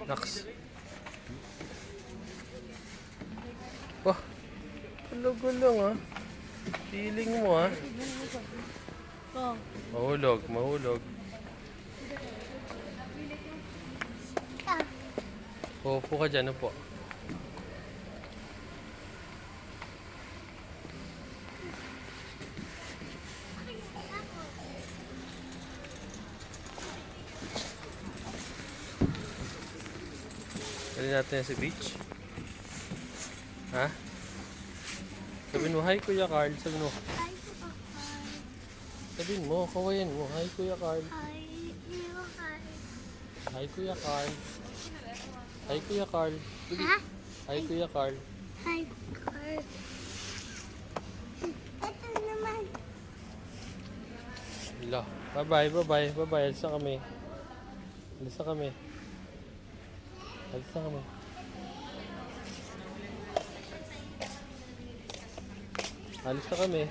Naks. Wah, gulo-gulo ah. Feeling mo ah. Oh. Mahulog, mahulog. Upo ka dyan, upo. Dali natin sa beach. Ha? Sabihin mo, hi Kuya Carl. Sabihin mo. Sabihin mo, kawayan mo. Hi Kuya Carl. Hi Kuya Carl. Hi Kuya Carl. Ha? Hi Kuya Carl. Hi, Carl. Ito naman. Ila. Bye-bye, bye-bye, bye-bye. Alis na kami. Alis na kami. Alis na kami. Alis na kami.